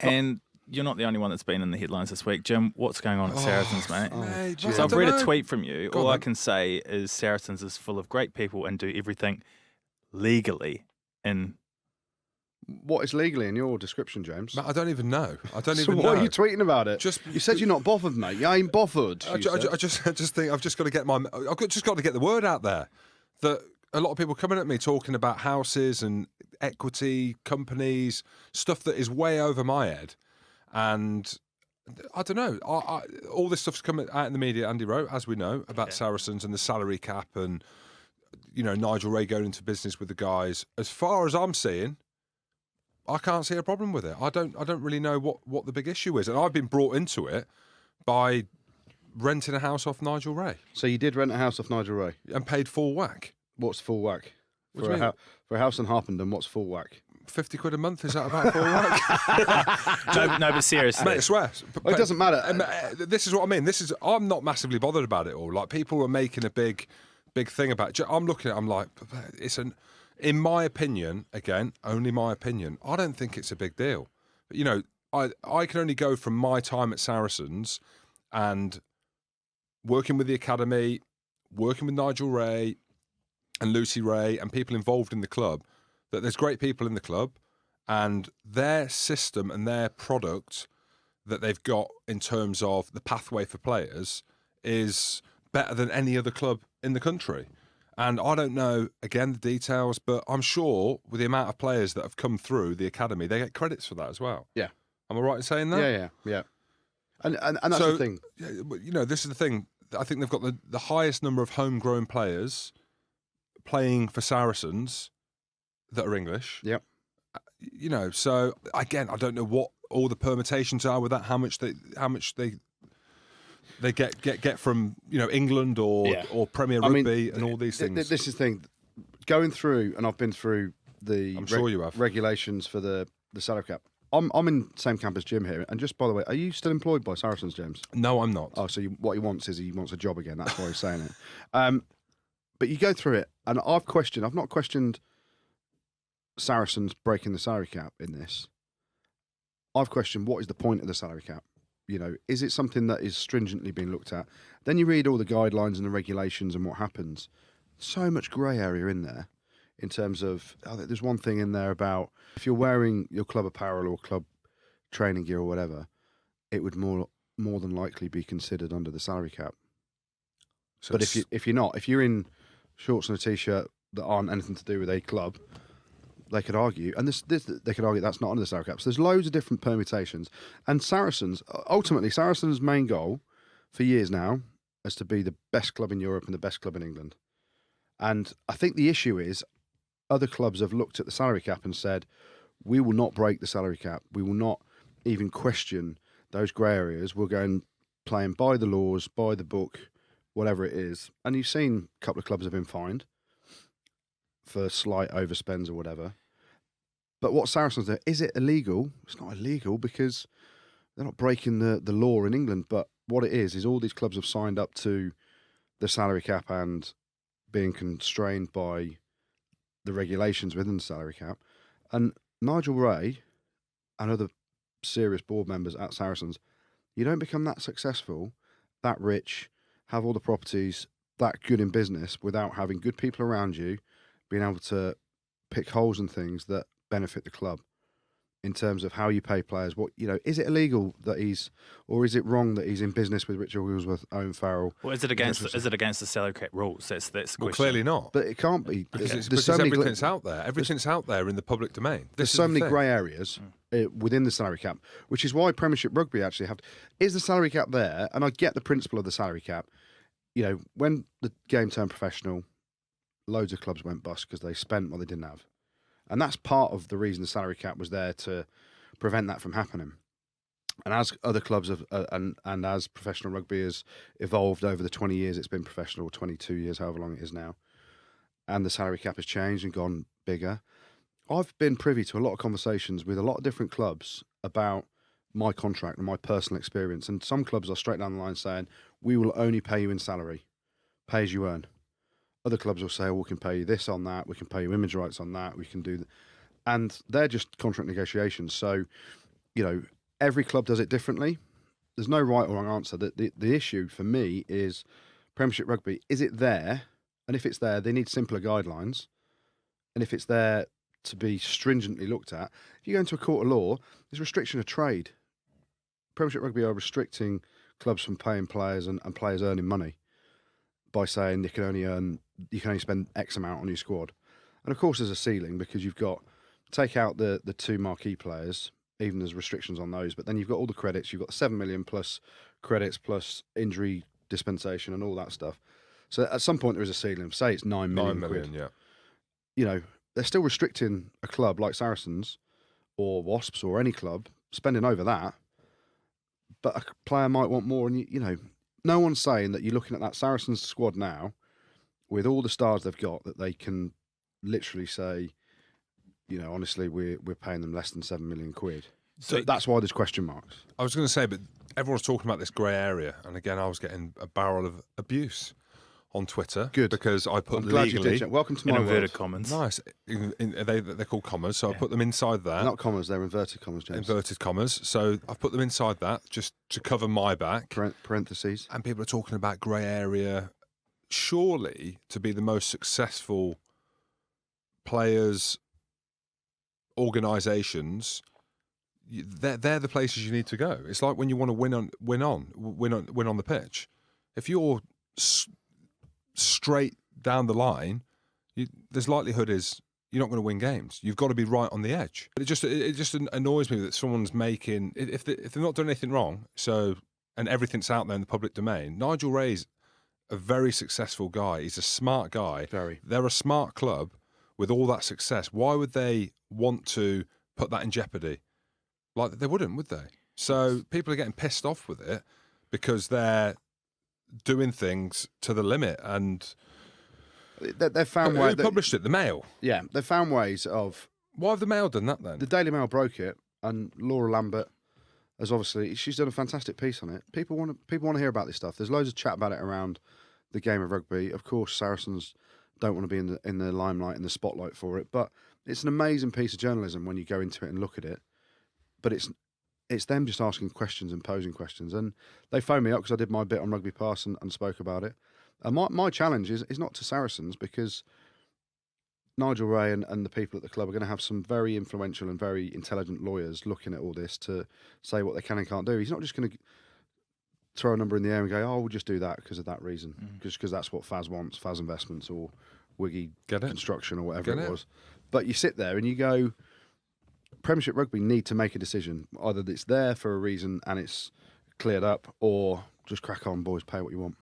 And you're not the only one that's been in the headlines this week. Jim, what's going on at Saracens, mate? Mate, So I've read a tweet from you. Go All on, I then. can say is Saracens is full of great people and do everything legally. And What is legally in your description, James? Mate, I don't even know. I don't So even what know. are you tweeting about it? You said you're not bothered, mate. You ain't bothered. I just think I've just got to get just got to get the word out there that a lot of people coming at me talking about houses and equity companies, stuff that is way over my head, and I don't know. All this stuff's coming out in the media, Andy wrote, as we know, about Saracens and the salary cap, and Nigel Ray going into business with the guys. As far as I'm seeing, I can't see a problem with it. I don't really know what the big issue is, and I've been brought into it by renting a house off Nigel Ray. So you did rent a house off Nigel Ray and paid full whack. What's full whack? What do you mean? For a house in Harpenden, what's full whack? 50 quid a month, is that about full whack? no, but seriously. Mate, I swear. Well, it doesn't matter. This is what I mean. I'm not massively bothered about it all. Like, people are making a big thing about it. I'm looking at it, I'm like, in my opinion, again, only my opinion, I don't think it's a big deal. I can only go from my time at Saracens and working with the academy, working with Nigel Ray and Lucy Ray and people involved in the club, that there's great people in the club, and their system and their product that they've got in terms of the pathway for players is better than any other club in the country. And I don't know, again, the details, but I'm sure with the amount of players that have come through the academy, they get credits for that as well. Yeah. Am I right in saying that? Yeah. And that's the thing. This is the thing. I think they've got the highest number of homegrown players playing for Saracens that are English. Yep. So again, I don't know what all the permutations are with that. How much they get from England or Premier Rugby and all these things. This is the thing. Going through, and I've been through the sure you have. regulations for the salary cap. I'm in the same camp as Jim here. And just by the way, are you still employed by Saracens, James? No, I'm not. Oh, so what he wants is he wants a job again. That's why he's saying it. But you go through it, and I've not questioned Saracens breaking the salary cap in this. I've questioned what is the point of the salary cap. Is it something that is stringently being looked at? Then you read all the guidelines and the regulations and what happens. So much grey area in there in terms of, there's one thing in there about if you're wearing your club apparel or club training gear or whatever, it would more than likely be considered under the salary cap. So but if you're in shorts and a t-shirt that aren't anything to do with a club, they could argue, and they could argue that's not under the salary cap. So there's loads of different permutations. And Saracens' main goal for years now is to be the best club in Europe and the best club in England. And I think the issue is other clubs have looked at the salary cap and said, we will not break the salary cap. We will not even question those grey areas. We'll go and play and by the laws, by the book, whatever it is. And you've seen a couple of clubs have been fined for slight overspends or whatever. But what Saracens do, is it illegal? It's not illegal because they're not breaking the law in England. But what it is all these clubs have signed up to the salary cap and being constrained by the regulations within the salary cap. And Nigel Ray and other serious board members at Saracens, you don't become that successful, that rich, have all the properties, that good in business without having good people around you, being able to pick holes in things that benefit the club in terms of how you pay players. Is it illegal that or is it wrong that he's in business with Richard Wheelsworth, Owen Farrell? Well, is it against the salary cap rules? That's the question. Well, clearly not. But it can't be. Because everything's out there. Everything's out there in the public domain. There's so many grey areas within the salary cap, which is why Premiership Rugby actually is the salary cap there? And I get the principle of the salary cap. When the game turned professional, loads of clubs went bust because they spent what they didn't have. And that's part of the reason the salary cap was there, to prevent that from happening. And as other clubs have, and as professional rugby has evolved over the 20 years it's been professional, 22 years, however long it is now, and the salary cap has changed and gone bigger, I've been privy to a lot of conversations with a lot of different clubs about my contract and my personal experience. And some clubs are straight down the line saying, we will only pay you in salary, pay as you earn. Other clubs will say, oh, we can pay you this on that, we can pay you image rights on that, we can do that. And they're just contract negotiations. So, every club does it differently. There's no right or wrong answer. The issue for me is Premiership Rugby. Is it there? And if it's there, they need simpler guidelines. And if it's there to be stringently looked at, if you go into a court of law, there's restriction of trade. Premiership Rugby are restricting clubs from paying players and players earning money by saying you can only spend X amount on your squad. And of course, there's a ceiling because you've got take out the two marquee players. Even there's restrictions on those, but then you've got all the credits. You've got 7 million plus credits plus injury dispensation and all that stuff. So at some point there is a ceiling. Say it's 9 million. 9 million, quid. yeah. They're still restricting a club like Saracens or Wasps or any club spending over that. But a player might want more, and no one's saying that you're looking at that Saracens squad now with all the stars they've got that they can literally say, honestly, we're paying them less than 7 million quid. So that's why there's question marks. I was going to say, but everyone's talking about this grey area, and again, I was getting a barrel of abuse on Twitter. Good, because I put I'm glad legally. you did. Welcome to my inverted world. commas. Nice. They're called commas, so I put them inside that. They're not commas, they're inverted commas, James. Inverted commas. So I've put them inside that just to cover my back. Parentheses. And people are talking about grey area. Surely, to be the most successful players, organisations, they're the places you need to go. It's like when you want to win on the pitch. If you're straight down the line, there's likelihood is you're not going to win games. You've got to be right on the edge. But it just annoys me that someone's making if they're not doing anything wrong. And everything's out there in the public domain. Nigel Ray's a very successful guy. He's a smart guy. Very. They're a smart club with all that success. Why would they want to put that in jeopardy? Like, they wouldn't, would they? So people are getting pissed off with it because they're doing things to the limit. And They've found who ways. published it? The Mail. Yeah, they've found ways of. Why have the Mail done that then? The Daily Mail broke it, and Laura Lambert has she's done a fantastic piece on it. People want to hear about this stuff. There's loads of chat about it around the game of rugby. Of course, Saracens don't want to be in the limelight, in the spotlight for it, but it's an amazing piece of journalism when you go into it and look at it. But it's them just asking questions and posing questions. And they phoned me up because I did my bit on Rugby Pass and spoke about it. And my challenge is not to Saracens, because Nigel Ray and the people at the club are going to have some very influential and very intelligent lawyers looking at all this to say what they can and can't do. He's not just going to throw a number in the air and go, oh, we'll just do that because of that reason, just because that's what Faz wants, Faz Investments or Wiggy Construction or whatever it was. But you sit there and you go, Premiership Rugby need to make a decision. Either it's there for a reason and it's cleared up, or just crack on, boys, pay what you want.